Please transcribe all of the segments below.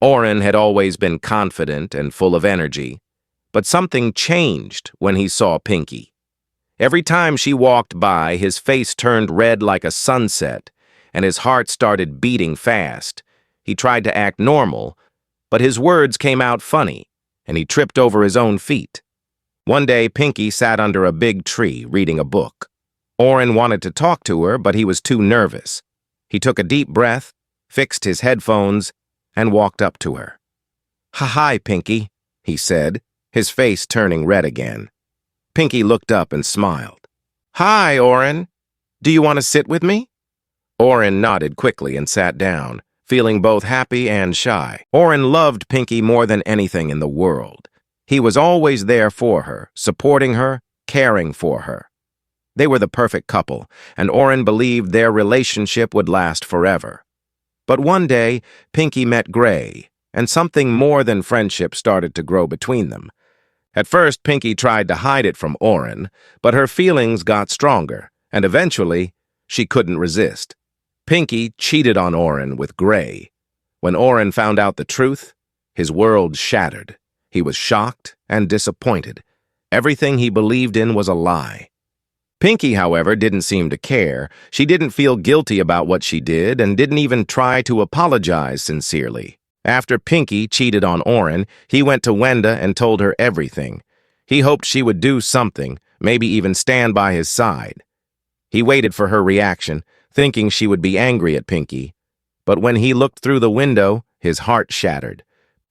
Oren had always been confident and full of energy, but something changed when he saw Pinky. Every time she walked by, his face turned red like a sunset, and his heart started beating fast. He tried to act normal, but his words came out funny, and he tripped over his own feet. One day, Pinky sat under a big tree reading a book. Oren wanted to talk to her, but he was too nervous. He took a deep breath, fixed his headphones, and walked up to her. "Hi, Pinky," he said, his face turning red again. Pinky looked up and smiled. "Hi, Oren. Do you want to sit with me?" Oren nodded quickly and sat down, feeling both happy and shy. Oren loved Pinky more than anything in the world. He was always there for her, supporting her, caring for her. They were the perfect couple, and Oren believed their relationship would last forever. But one day, Pinky met Gray, and something more than friendship started to grow between them. At first, Pinky tried to hide it from Oren, but her feelings got stronger, and eventually, she couldn't resist. Pinky cheated on Oren with Gray. When Oren found out the truth, his world shattered. He was shocked and disappointed. Everything he believed in was a lie. Pinky, however, didn't seem to care. She didn't feel guilty about what she did and didn't even try to apologize sincerely. After Pinky cheated on Oren, he went to Wenda and told her everything. He hoped she would do something, maybe even stand by his side. He waited for her reaction, thinking she would be angry at Pinky. But when he looked through the window, his heart shattered.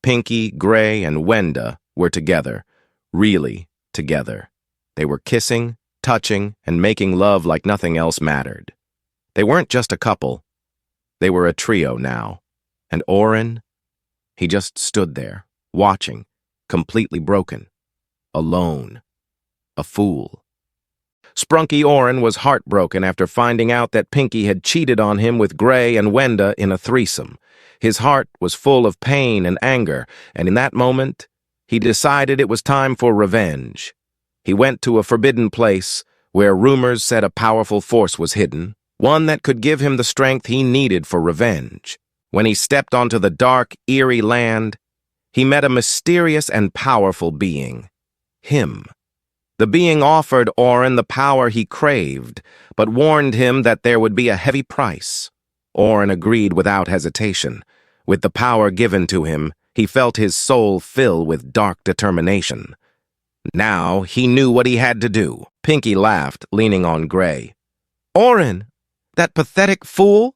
Pinky, Gray, and Wenda were together, really together. They were kissing, touching, and making love like nothing else mattered. They weren't just a couple. They were a trio now. And Oren, he just stood there, watching, completely broken, alone, a fool. Sprunky Oren was heartbroken after finding out that Pinky had cheated on him with Gray and Wenda in a threesome. His heart was full of pain and anger, and in that moment, he decided it was time for revenge. He went to a forbidden place where rumors said a powerful force was hidden, one that could give him the strength he needed for revenge. When he stepped onto the dark, eerie land, he met a mysterious and powerful being. Him. The being offered Oren the power he craved, but warned him that there would be a heavy price. Oren agreed without hesitation. With the power given to him, he felt his soul fill with dark determination. Now he knew what he had to do. Pinky laughed, leaning on Gray. "Oren, that pathetic fool?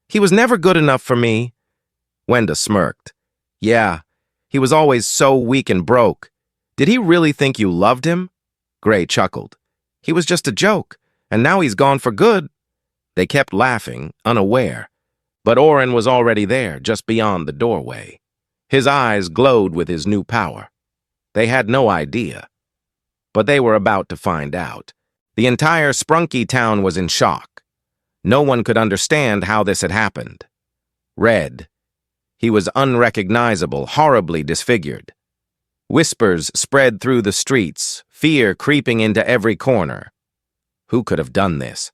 He was never good enough for me." Wenda smirked. "Yeah, he was always so weak and broke. Did he really think you loved him?" Gray chuckled. "He was just a joke, and now he's gone for good." They kept laughing, unaware. But Oren was already there, just beyond the doorway. His eyes glowed with his new power. They had no idea. But they were about to find out. The entire Sprunki town was in shock. No one could understand how this had happened. Red. He was unrecognizable, horribly disfigured. Whispers spread through the streets, fear creeping into every corner. Who could have done this?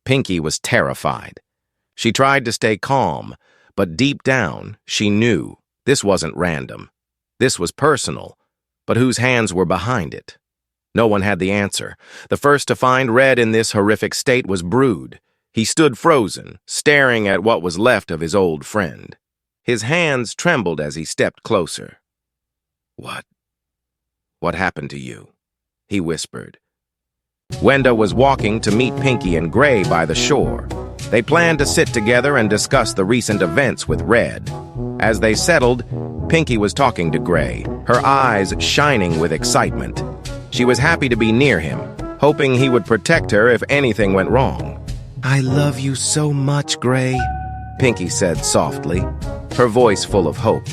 Pinky was terrified. She tried to stay calm, but deep down, she knew this wasn't random. This was personal, but whose hands were behind it? No one had the answer. The first to find Red in this horrific state was Brood. He stood frozen, staring at what was left of his old friend. His hands trembled as he stepped closer. What happened to you?" he whispered. Wenda was walking to meet Pinky and Gray by the shore. They planned to sit together and discuss the recent events with Red. As they settled, Pinky was talking to Gray, her eyes shining with excitement. She was happy to be near him, hoping he would protect her if anything went wrong. "I love you so much, Gray," Pinky said softly, her voice full of hope.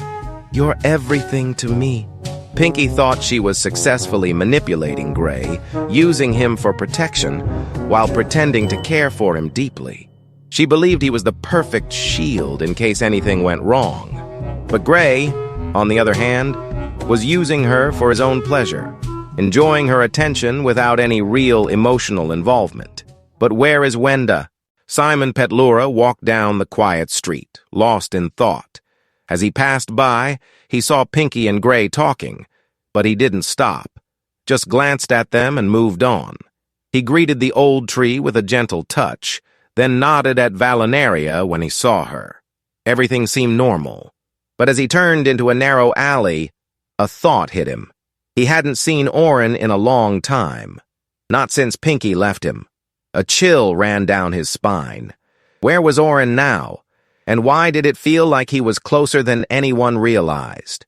"You're everything to me." Pinky thought she was successfully manipulating Gray, using him for protection, while pretending to care for him deeply. She believed he was the perfect shield in case anything went wrong. But Gray, on the other hand, was using her for his own pleasure, enjoying her attention without any real emotional involvement. But where is Wenda? Simon Petlura walked down the quiet street, lost in thought. As he passed by, he saw Pinky and Gray talking, but he didn't stop, just glanced at them and moved on. He greeted the old tree with a gentle touch, then nodded at Valinaria when he saw her. Everything seemed normal, but as he turned into a narrow alley, a thought hit him. He hadn't seen Oren in a long time, not since Pinky left him. A chill ran down his spine. Where was Oren now? And why did it feel like he was closer than anyone realized?